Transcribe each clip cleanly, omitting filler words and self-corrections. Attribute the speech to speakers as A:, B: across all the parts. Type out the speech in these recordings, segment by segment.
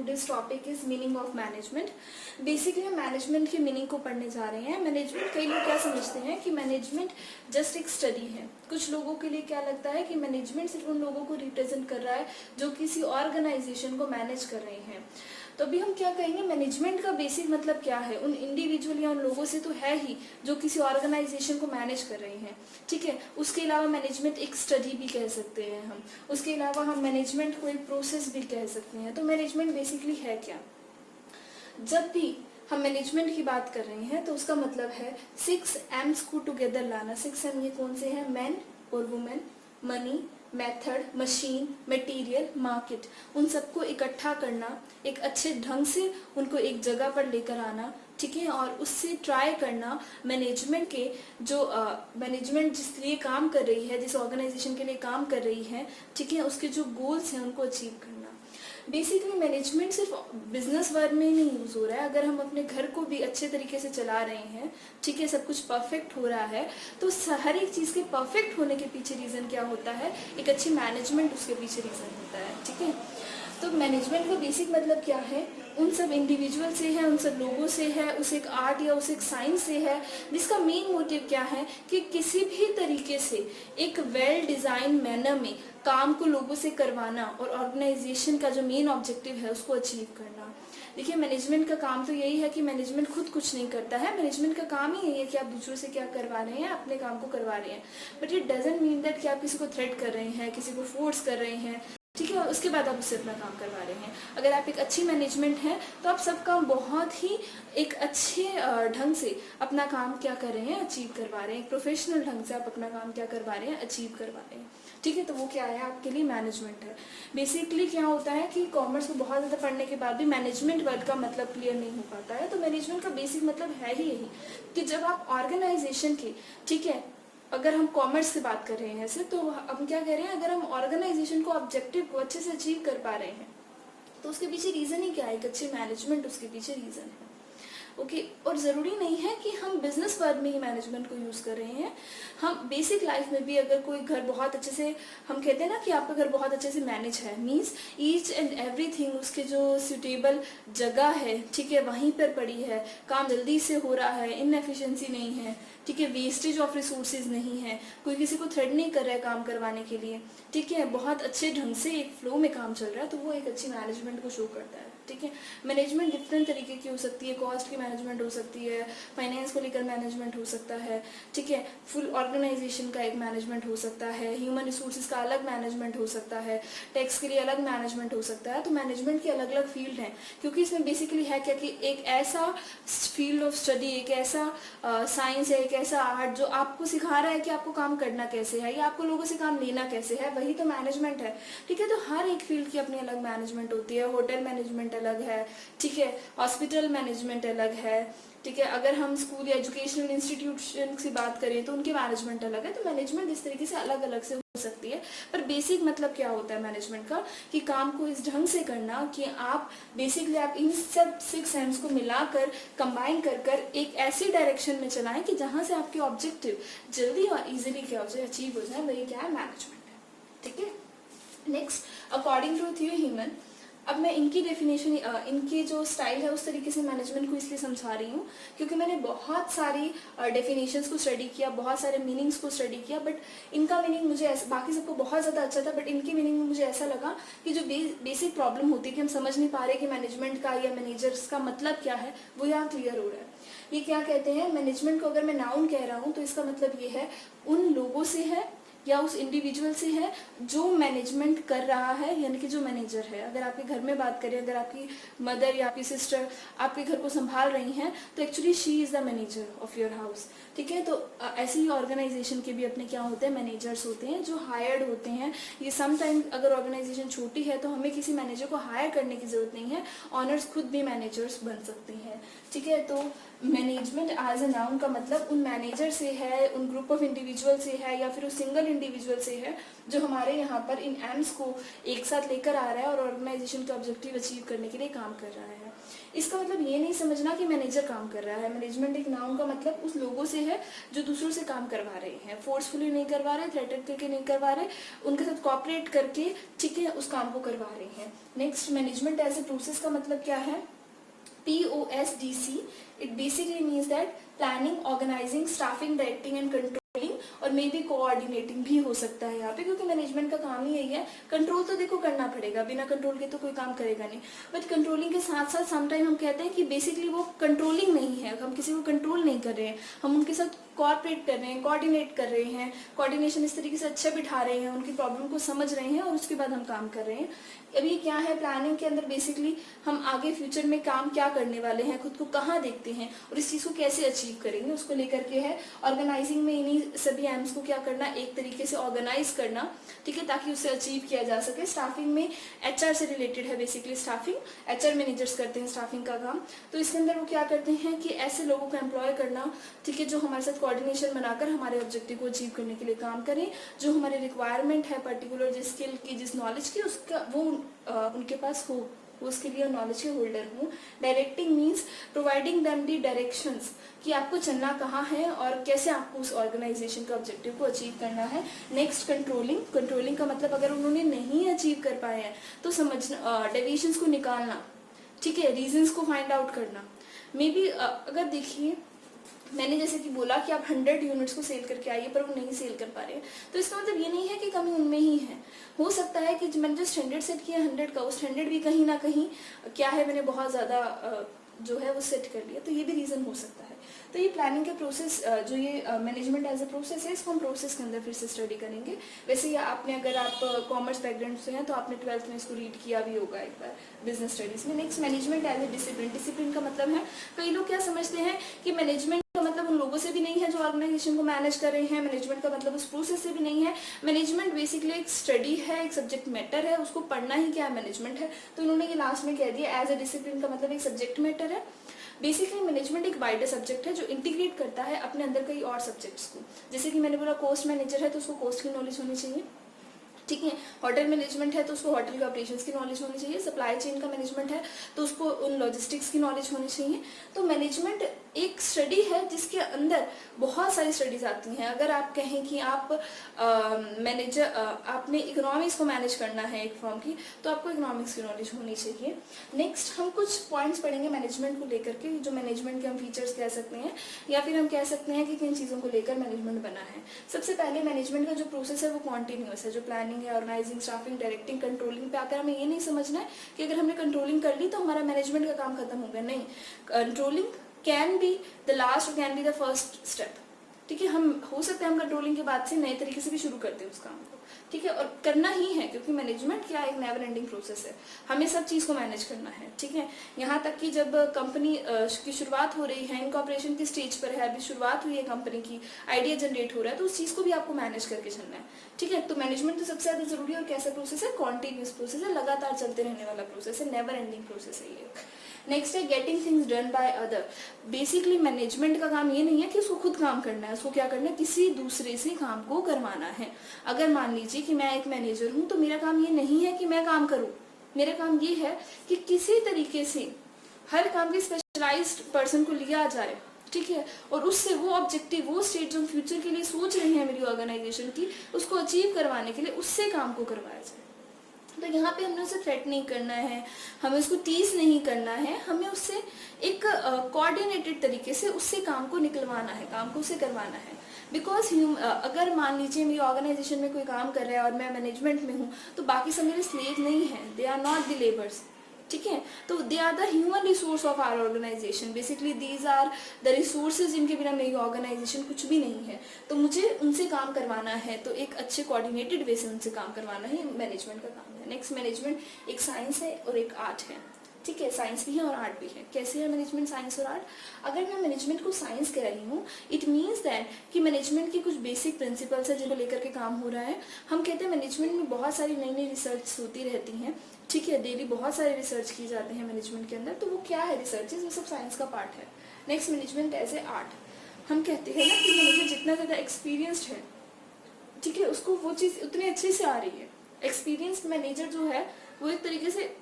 A: today's topic is meaning of management. Basically हम management की meaning को पढ़ने जा रहे हैं. मैनेजमेंट, कई लोग क्या समझते हैं कि मैनेजमेंट जस्ट एक स्टडी है. कुछ लोगों के लिए क्या लगता है कि मैनेजमेंट सिर्फ उन लोगों को रिप्रेजेंट कर रहा है जो किसी ऑर्गेनाइजेशन को मैनेज कर रहे हैं. तो अभी हम क्या कहेंगे, मैनेजमेंट का बेसिक मतलब क्या है. उन इंडिविजुअल या उन लोगों से तो है ही जो किसी ऑर्गेनाइजेशन को मैनेज कर रहे हैं. ठीक है, उसके अलावा मैनेजमेंट एक स्टडी भी कह सकते हैं हम. उसके अलावा हम मैनेजमेंट को एक प्रोसेस भी कह सकते हैं. तो मैनेजमेंट बेसिकली है क्या. जब भी हम मैनेजमेंट की बात कर रहे हैं तो उसका मतलब है 6 M's को टुगेदर लाना. 6 M ये कौन से हैं, मैन और women, money, method, machine, material, market. उन सबको इकट्ठा करना, एक अच्छे ढंग से उनको एक जगह पर लेकर आना. ठीक है, और उससे ट्राई करना मैनेजमेंट के जो मैनेजमेंट जिस लिए काम कर रही है, जिस ऑर्गेनाइजेशन के लिए काम कर रही है, ठीक है, उसके जो गोल्स हैं उनको अचीव करना. बेसिकली मैनेजमेंट सिर्फ बिजनेस वर्ल्ड में ही नहीं यूज हो रहा है. अगर हम अपने घर को भी अच्छे तरीके से चला रहे हैं, ठीक है, सब कुछ परफेक्ट हो रहा है, तो हर एक चीज़ के परफेक्ट होने के पीछे रीज़न क्या होता है, एक अच्छी मैनेजमेंट उसके पीछे रीज़न होता है. ठीक है, तो मैनेजमेंट का बेसिक मतलब क्या है, उन सब इंडिविजुअल से है, उन सब लोगों से है, उस एक आर्ट या उस एक साइंस से है, जिसका मेन मोटिव क्या है कि किसी भी तरीके से एक वेल डिज़ाइन मैनर में काम को लोगों से करवाना और ऑर्गेनाइजेशन का जो मेन ऑब्जेक्टिव है उसको अचीव करना. देखिए, मैनेजमेंट का काम तो यही है कि मैनेजमेंट खुद कुछ नहीं करता है. मैनेजमेंट का काम ही यही है कि आप दूसरों से क्या करवा रहे हैं, अपने काम को करवा रहे हैं. But it doesn't mean that कि आप किसी को थ्रेट कर रहे हैं, किसी को फोर्स कर रहे हैं. ठीक है, और उसके बाद आप उससे अपना काम करवा रहे हैं. अगर आप एक अच्छी मैनेजमेंट है तो आप सब काम बहुत ही एक अच्छे ढंग से अपना काम क्या कर रहे हैं, अचीव करवा रहे हैं. एक प्रोफेशनल ढंग से आप अपना काम क्या करवा रहे हैं, अचीव करवा रहे हैं. ठीक है, तो वो क्या है, आपके लिए मैनेजमेंट है. बेसिकली क्या होता है कि कॉमर्स को बहुत ज़्यादा पढ़ने के बाद भी मैनेजमेंट वर्ड का मतलब क्लियर नहीं हो पाता है. तो मैनेजमेंट का बेसिक मतलब है ही यही कि जब आप ऑर्गेनाइजेशन के, ठीक है, अगर हम कॉमर्स से बात कर रहे हैं ऐसे, तो हम क्या कह रहे हैं, अगर हम ऑर्गेनाइजेशन को ऑब्जेक्टिव को अच्छे से अचीव कर पा रहे हैं तो उसके पीछे रीज़न ही क्या है, एक अच्छी मैनेजमेंट उसके पीछे रीज़न है. ओके, और ज़रूरी नहीं है कि हम बिजनेस वर्ड में ही मैनेजमेंट को यूज़ कर रहे हैं. हम बेसिक लाइफ में भी अगर कोई घर बहुत अच्छे से, हम कहते हैं ना कि आपका घर बहुत अच्छे से मैनेज है, मीन्स ईच एंड एवरीथिंग उसके जो सूटेबल जगह है, ठीक है, वहीं पर पड़ी है, काम जल्दी से हो रहा है, इनएफिशिएंसी नहीं है, ठीक है, वेस्टेज ऑफ रिसोर्सेज नहीं है, कोई किसी को थ्रेड नहीं कर रहा है काम करवाने के लिए, ठीक है, बहुत अच्छे ढंग से एक फ्लो में काम चल रहा है, तो वो एक अच्छी मैनेजमेंट को शो करता है. ठीक है, मैनेजमेंट डिफरेंट तरीके की हो सकती है. कॉस्ट की मैनेजमेंट हो सकती है, फाइनेंस को लेकर मैनेजमेंट हो सकता है, ठीक है, फुल ऑर्गेनाइजेशन का एक मैनेजमेंट हो सकता है, ह्यूमन रिसोर्सेज का अलग मैनेजमेंट हो सकता है, टैक्स के लिए अलग मैनेजमेंट हो सकता है. तो मैनेजमेंट के अलग अलग फील्ड हैं, क्योंकि इसमें बेसिकली है क्या कि एक ऐसा फील्ड ऑफ स्टडी, एक ऐसा साइंस है, एक ऐसा आर्ट जो आपको सिखा रहा है कि आपको काम करना कैसे है या आपको लोगों से काम लेना कैसे है, वही तो मैनेजमेंट है. ठीक है, तो हर एक फील्ड की अपनी अलग मैनेजमेंट होती है. होटल मैनेजमेंट अलग है, ठीक है, हॉस्पिटल मैनेजमेंट अलग है, ठीक है, अगर हम स्कूल या एजुकेशनल इंस्टीट्यूशन की बात करें तो उनके मैनेजमेंट अलग है. तो मैनेजमेंट इस तरीके से अलग अलग से हो सकती है, पर बेसिक मतलब क्या होता है मैनेजमेंट का, कि काम को इस ढंग से करना कि आप बेसिकली आप इन सब 6 एम्स को मिलाकर कंबाइन कर कर एक ऐसी डायरेक्शन में चलाएं कि जहां से आपके ऑब्जेक्टिव जल्दी और इजीली क्या हो जाए, अचीव हो जाए. वही क्या है, मैनेजमेंट है. ठीक है, नेक्स्ट, अकॉर्डिंग टू थियो ह्यूमन. अब मैं इनकी डेफिनेशन, इनकी जो स्टाइल है उस तरीके से मैनेजमेंट को इसलिए समझा रही हूँ क्योंकि मैंने बहुत सारी डेफिनेशंस को स्टडी किया, बहुत सारे मीनिंग्स को स्टडी किया, बट इनका मीनिंग मुझे बाकी सबको बहुत ज़्यादा अच्छा था, बट इनकी मीनिंग में मुझे ऐसा लगा कि जो बेसिक प्रॉब्लम होती है कि हम समझ नहीं पा रहे कि मैनेजमेंट का या मैनेजर्स का मतलब क्या है, वो यहाँ क्लियर हो रहा है. ये क्या कहते हैं, मैनेजमेंट को अगर मैं नाउन कह रहा हूँ तो इसका मतलब ये है उन लोगों से है या उस इंडिविजुअल से है जो मैनेजमेंट कर रहा है, यानी कि जो मैनेजर है. अगर आपके घर में बात करें, अगर आपकी मदर या आपकी सिस्टर आपके घर को संभाल रही हैं तो actually she is the manager of your house. ठीक है, तो ऐसे ही ऑर्गेनाइजेशन के भी अपने क्या होते हैं, मैनेजर्स होते हैं जो हायर्ड होते हैं. ये समटाइम अगर ऑर्गेनाइजेशन छोटी है तो हमें किसी मैनेजर को हायर करने की जरूरत नहीं है, ऑनर्स खुद भी मैनेजर्स बन सकते हैं. ठीक है, तो मैनेजमेंट एज ए नाउन का मतलब उन मैनेजर से है, उन ग्रुप ऑफ इंडिविजुअल से है, या फिर उस सिंगल इंडिविजुअल से है जो हमारे यहाँ पर इन एम्स को एक साथ लेकर आ रहा है और ऑर्गेनाइजेशन का ऑब्जेक्टिव अचीव करने के लिए काम कर रहा है। इसका मतलब ये नहीं समझना कि मैनेजर काम कर रहा है। मैनेजमेंट एक नाउन का मतलब उस लोगों से है जो दूसरों से काम करवा रहे हैं, फोर्सफुली नहीं करवा रहे, थ्रेटन करके नहीं करवा रहे, उनके साथ कोऑपरेट करके ठीक है उस काम को करवा रहे हैं। Next, management as a process का मतलब क्या है? POSDC, it basically means that planning, organizing, staffing, directing and controlling और मे बी कोऑर्डिनेटिंग भी हो सकता है यहाँ पे, क्योंकि मैनेजमेंट का काम ही यही है। कंट्रोल तो देखो करना पड़ेगा, बिना कंट्रोल के तो कोई काम करेगा नहीं, बट कंट्रोलिंग के साथ साथ समटाइम हम कहते हैं कि बेसिकली वो कंट्रोलिंग नहीं है, हम किसी को कंट्रोल नहीं कर रहे हैं, हम उनके साथ कोऑपरेट कर रहे हैं, कोऑर्डिनेट कर रहे हैं, कोऑर्डिनेशन इस तरीके से अच्छा बिठा रहे हैं, उनकी प्रॉब्लम को समझ रहे हैं और उसके बाद हम काम कर रहे हैं। अभी क्या है, प्लानिंग के अंदर बेसिकली हम आगे फ्यूचर में काम क्या करने वाले हैं, खुद को कहाँ देखते हैं और इस चीज़ को कैसे अचीव करेंगे उसको लेकर के है। ऑर्गेनाइजिंग में इन्हीं सभी एम्स को क्या करना, एक तरीके से ऑर्गेनाइज करना, ठीक है, ताकि उसे अचीव किया जा सके। स्टाफिंग में HR से रिलेटेड है बेसिकली स्टाफिंग, HR मैनेजर्स करते हैं स्टाफिंग का काम। तो इसके अंदर वो क्या करते हैं कि ऐसे लोगों को एम्प्लॉय करना, ठीक है, जो हमारे साथ कोऑर्डिनेशन बनाकर हमारे ऑब्जेक्टिव को अचीव करने के लिए काम करें, जो हमारे रिक्वायरमेंट है पर्टिकुलर जिस स्किल की, जिस नॉलेज की, उसका वो उनके पास हो, वो उसके लिए नॉलेज के होल्डर हूँ। Directing means providing them the directions, कि आपको चलना कहाँ है और कैसे आपको उस ऑर्गेनाइजेशन का ऑब्जेक्टिव को अचीव करना है। Next, controlling. कंट्रोलिंग का मतलब अगर उन्होंने नहीं अचीव कर पाए हैं तो समझना, डेविएशंस को निकालना, ठीक है, रीजंस को फाइंड आउट करना। मे बी अगर देखिए मैंने जैसे कि बोला कि आप 100 यूनिट्स को सेल करके आइए पर वो नहीं सेल कर पा रहे हैं, तो इसका मतलब ये नहीं है कि कमी उनमें ही है। हो सकता है कि मैंने जो स्टैंडर्ड सेट किया 100 का, उस स्टैंडर्ड भी कहीं ना कहीं क्या है, मैंने बहुत ज़्यादा जो है वो सेट कर लिया, तो ये भी रीज़न हो सकता है। तो ये प्लानिंग का प्रोसेस, जो ये मैनेजमेंट एज ए प्रोसेस है, इसको हम प्रोसेस के अंदर फिर से स्टडी करेंगे। वैसे ये आपने, अगर आप कॉमर्स बैकग्राउंड से हैं तो आपने 12th में इसको रीड किया भी होगा एक बार बिजनेस स्टडीज़ में। Next, management as a discipline. Discipline का मतलब है, कई लोग क्या समझते हैं कि मैनेजमेंट का मतलब उन लोगों से भी नहीं है जो ऑर्गेनाइजेशन को मैनेज कर रहे हैं, मैनेजमेंट का मतलब उस प्रोसेस से भी नहीं है। मैनेजमेंट बेसिकली एक स्टडी है, एक सब्जेक्ट मैटर है, उसको पढ़ना ही क्या मैनेजमेंट है। तो उन्होंने ये लास्ट में कह दिया, एज ए डिसिप्लिन का मतलब एक सब्जेक्ट मैटर है। बेसिकली मैनेजमेंट एक वाइडर सब्जेक्ट है जो इंटीग्रेट करता है अपने अंदर कई और सब्जेक्ट्स को। जैसे कि मैंने बोला कॉस्ट मैनेजर है तो उसको कॉस्ट की नॉलेज होनी चाहिए, ठीक है। होटल मैनेजमेंट है तो उसको होटल के ऑपरेशंस की नॉलेज होनी चाहिए। सप्लाई चेन का मैनेजमेंट है तो उसको उन लॉजिस्टिक्स की नॉलेज होनी चाहिए। तो मैनेजमेंट एक स्टडी है जिसके अंदर बहुत सारी स्टडीज आती हैं। अगर आप कहें कि आप आपने इकोनॉमिक्स को मैनेज करना है एक फर्म की, तो आपको इकोनॉमिक्स की नॉलेज होनी चाहिए। नेक्स्ट, हम कुछ पॉइंट्स पढ़ेंगे मैनेजमेंट को लेकर के, जो मैनेजमेंट के हम फीचर्स कह सकते हैं या फिर हम कह सकते हैं कि किन चीज़ों को लेकर मैनेजमेंट बना है। सबसे पहले मैनेजमेंट का जो प्रोसेस है वो कॉन्टिन्यूअस है, जो प्लानिंग है, ऑर्गेनाइजिंग, स्टाफिंग, डायरेक्टिंग, कंट्रोलिंग पे आकर हमें ये नहीं समझना है कि अगर हमने कंट्रोलिंग कर ली तो हमारा मैनेजमेंट का काम खत्म हो गया। नहीं, controlling can be the last, can be the first step, ठीक है। हम हो सकता है हम कंट्रोलिंग के बाद से नए तरीके से भी शुरू करते हैं उस काम को, ठीक है, और करना ही है क्योंकि मैनेजमेंट क्या एक नेवर एंडिंग प्रोसेस है, हमें सब चीज़ को मैनेज करना है, ठीक है। यहाँ तक कि जब कंपनी की शुरुआत हो रही है, इनकॉर्पोरेशन की स्टेज पर है, अभी शुरुआत हुई है कंपनी की, आइडिया जनरेट हो रहा है, तो उस चीज़ को भी आपको मैनेज करके चलना है, ठीक है। तो मैनेजमेंट तो सबसे ज़्यादा जरूरी है। और कैसा प्रोसेस है? कॉन्टिन्यूस प्रोसेस है, लगातार चलते रहने वाला प्रोसेस है, नेवर एंडिंग प्रोसेस है ये। नेक्स्ट है getting things done by other. Basically management का काम ये नहीं है कि उसको खुद काम करना है, उसको क्या करना है, किसी दूसरे से काम को करवाना है। अगर मान लीजिए कि मैं एक मैनेजर हूँ तो मेरा काम ये नहीं है कि मैं काम करूँ, मेरा काम ये है कि किसी तरीके से हर काम के स्पेशलाइज्ड पर्सन को लिया जाए, ठीक है, और उससे वो ऑब्जेक्टिव, वो स्टेट जो फ्यूचर के लिए सोच रहे हैं मेरी ऑर्गेनाइजेशन की, उसको अचीव करवाने के लिए उससे काम को करवाया जाए। तो यहाँ पे हमें उसे थ्रेट नहीं करना है, हमें उसको टीज नहीं करना है, हमें उससे एक कोऑर्डिनेटेड तरीके से उससे काम को निकलवाना है, काम को उसे करवाना है। बिकॉज अगर मान लीजिए मेरी ऑर्गेनाइजेशन में कोई काम कर रहा है और मैं मैनेजमेंट में हूँ तो बाकी सब मेरे स्लेव नहीं है, they are not the labours, ठीक है। तो they are the human resource of our organisation, basically these are the resources जिनके बिना मेरी ऑर्गेनाइजेशन कुछ भी नहीं है। तो मुझे उनसे काम करवाना है, तो एक अच्छे कोऑर्डिनेटेड वे से उनसे काम करवाना ही मैनेजमेंट का काम है। नेक्स्ट, मैनेजमेंट एक साइंस है और एक आर्ट है, ठीक है, साइंस भी है और आर्ट भी है। कैसे है मैनेजमेंट, साइंस और आर्ट? अगर मैं मैनेजमेंट को साइंस कह रही हूँ, इट मीन्स दैट कि मैनेजमेंट की कुछ बेसिक प्रिंसिपल्स है जिनको लेकर के काम हो रहा है। हम कहते हैं मैनेजमेंट में बहुत सारी नई नई रिसर्च होती रहती हैं, ठीक है, डेली बहुत सारे रिसर्च किए जाते हैं मैनेजमेंट के अंदर। तो वो क्या है रिसर्चेज, वो सब साइंस का पार्ट है। Next, management as a art. हम कहते हैं ना कि मैनेजर जितना ज़्यादा एक्सपीरियंस्ड है ठीक है, उसको वो चीज़ उतनी अच्छे से आ रही है। एक्सपीरियंस्ड मैनेजर जो है वो एक तरीके से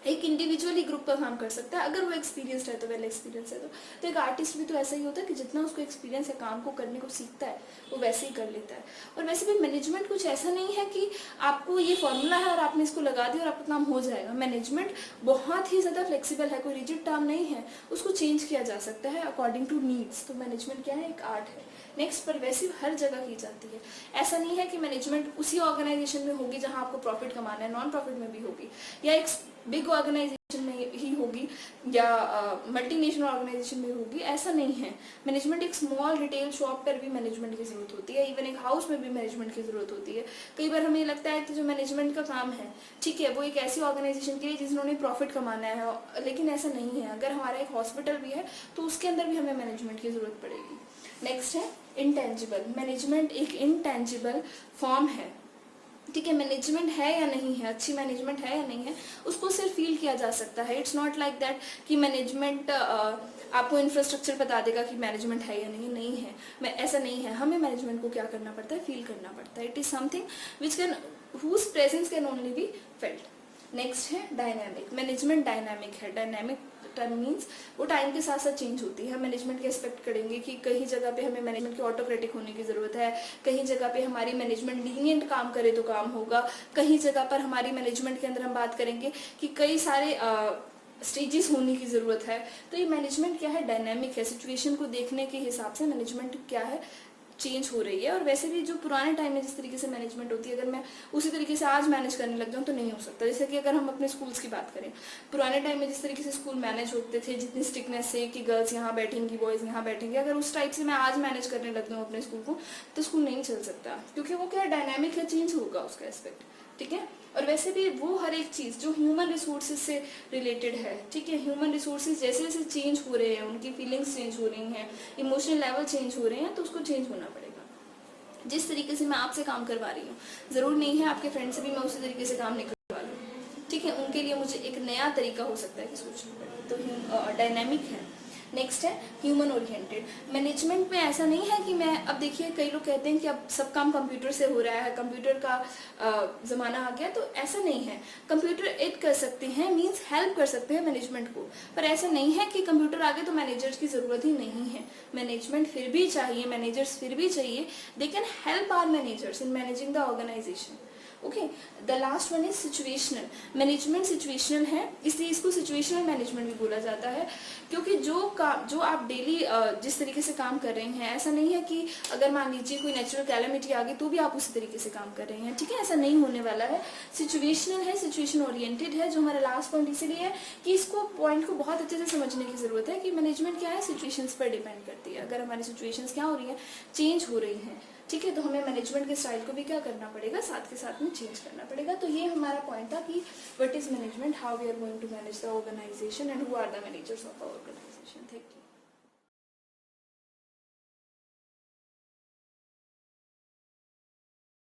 A: एक इंडिविजुअली ग्रुप पर काम कर सकता है, अगर वो एक्सपीरियंस्ड है तो, वेल एक्सपीरियंस है तो एक आर्टिस्ट भी तो ऐसा ही होता है कि जितना उसको एक्सपीरियंस है, काम को करने को सीखता है, वो वैसे ही कर लेता है। और वैसे भी मैनेजमेंट कुछ ऐसा नहीं है कि आपको ये फॉर्मूला है और आपने इसको लगा दिया और आपका काम हो जाएगा। मैनेजमेंट बहुत ही ज़्यादा फ्लेक्सिबल है, कोई रिजिड टर्म नहीं है, उसको चेंज किया जा सकता है अकॉर्डिंग टू नीड्स। तो मैनेजमेंट क्या है, एक आर्ट है। नेक्स्ट, परवेसिव हर जगह की जाती है। ऐसा नहीं है कि मैनेजमेंट उसी ऑर्गेनाइजेशन में होगी जहां आपको प्रॉफिट कमाना है, नॉन प्रॉफिट में भी होगी, या एक बिग ऑर्गेनाइजेशन में ही होगी, या मल्टीनेशनल ऑर्गेनाइजेशन में होगी, ऐसा नहीं है। मैनेजमेंट एक स्मॉल रिटेल शॉप पर भी मैनेजमेंट की जरूरत होती है, इवन एक हाउस में भी मैनेजमेंट की जरूरत होती है। कई बार हमें लगता है कि जो मैनेजमेंट का काम है, ठीक है, वो एक ऐसी ऑर्गेनाइजेशन के लिए जिन्होंने प्रॉफिट कमाना है, लेकिन ऐसा नहीं है। अगर हमारा एक हॉस्पिटल भी है तो उसके अंदर भी हमें मैनेजमेंट की जरूरत पड़ेगी। नेक्स्ट है इंटेंजिबल। मैनेजमेंट एक इंटेंजिबल फॉर्म है, ठीक है। मैनेजमेंट है या नहीं है, अच्छी मैनेजमेंट है या नहीं है, उसको सिर्फ फील किया जा सकता है। इट्स नॉट लाइक दैट कि मैनेजमेंट आपको इंफ्रास्ट्रक्चर बता देगा कि मैनेजमेंट है या नहीं है। ऐसा नहीं है। हमें मैनेजमेंट को क्या करना पड़ता है, फील करना पड़ता है। It is something which can, whose presence can only be felt. Next है डायनामिक। मैनेजमेंट डायनामिक है। डायनामिक टर्म मीन्स वो टाइम के साथ साथ चेंज होती है। हम मैनेजमेंट के एक्सपेक्ट करेंगे कि कहीं जगह पे हमें मैनेजमेंट के ऑटोक्रेटिक होने की जरूरत है, कहीं जगह पे हमारी मैनेजमेंट लीनियंट काम करे तो काम होगा, कहीं जगह पर हमारी मैनेजमेंट के अंदर हम बात करेंगे कि कई सारे स्टेजेस होने की जरूरत है। तो ये मैनेजमेंट क्या है, डायनामिक है। सिचुएशन को देखने के हिसाब से मैनेजमेंट क्या है, चेंज हो रही है। और वैसे भी जो पुराने टाइम में जिस तरीके से मैनेजमेंट होती है, अगर मैं उसी तरीके से आज मैनेज करने लग जाऊँ तो नहीं हो सकता। जैसे कि अगर हम अपने स्कूल्स की बात करें, पुराने टाइम में जिस तरीके से स्कूल मैनेज होते थे, जितनी स्ट्रिक्टनेस से कि गर्ल्स यहाँ बैठेंगी, बॉयज़ यहाँ बैठेंगे, अगर उस टाइप से मैं आज मैनेज करने लग जाऊँ अपने स्कूल को, तो स्कूल नहीं चल सकता, क्योंकि वो क्या डायनामिक है, चेंज होगा उसका एस्पेक्ट, ठीक है। और वैसे भी वो हर एक चीज़ जो ह्यूमन रिसोर्सेज से रिलेटेड है, ठीक है, ह्यूमन रिसोर्सेज जैसे जैसे चेंज हो रहे हैं, उनकी फीलिंग्स चेंज हो रही हैं, इमोशनल लेवल चेंज हो रहे हैं, तो उसको चेंज होना पड़ेगा। जिस तरीके से मैं आपसे काम करवा रही हूँ, ज़रूर नहीं है आपके फ्रेंड से भी मैं उसी तरीके से काम नहीं करवा रही हूँ, ठीक है। उनके लिए मुझे एक नया तरीका हो सकता है कि सोचने पड़े, तो डायनामिक है। नेक्स्ट है ह्यूमन ओरिएंटेड। मैनेजमेंट में ऐसा नहीं है कि मैं, अब देखिए कई लोग कहते हैं कि अब सब काम कंप्यूटर से हो रहा है, कंप्यूटर का ज़माना आ गया, तो ऐसा नहीं है। कंप्यूटर एड कर सकते हैं, मींस हेल्प कर सकते हैं मैनेजमेंट को, पर ऐसा नहीं है कि कंप्यूटर आ गए तो मैनेजर्स की ज़रूरत ही नहीं है। मैनेजमेंट फिर भी चाहिए, मैनेजर्स फिर भी चाहिए। They can help our managers in managing the organisation. Okay, the last one is situational. Management situational है, इसलिए इसको सिचुएशनल मैनेजमेंट भी बोला जाता है, क्योंकि जो आप डेली जिस तरीके से काम कर रहे हैं, ऐसा नहीं है कि अगर मान लीजिए कोई नेचुरल कैलेमिटी आ गई तो भी आप उसी तरीके से काम कर रहे हैं, ठीक है, ऐसा नहीं होने वाला है। सिचुएशनल है, सिचुएशन ओरिएंटेड है। जो हमारा लास्ट पॉइंट इसलिए है कि इसको पॉइंट को बहुत अच्छे से समझने की जरूरत है कि मैनेजमेंट क्या है, सिचुएशंस पर डिपेंड करती है। अगर हमारी सिचुएशंस क्या हो रही है, चेंज हो रही हैं, ठीक है, तो हमें मैनेजमेंट के स्टाइल को भी क्या करना पड़ेगा, साथ के साथ में चेंज करना पड़ेगा। तो ये हमारा पॉइंट था कि what is management, how we are going to manage the organisation and who are the managers of our organisation. Thank you.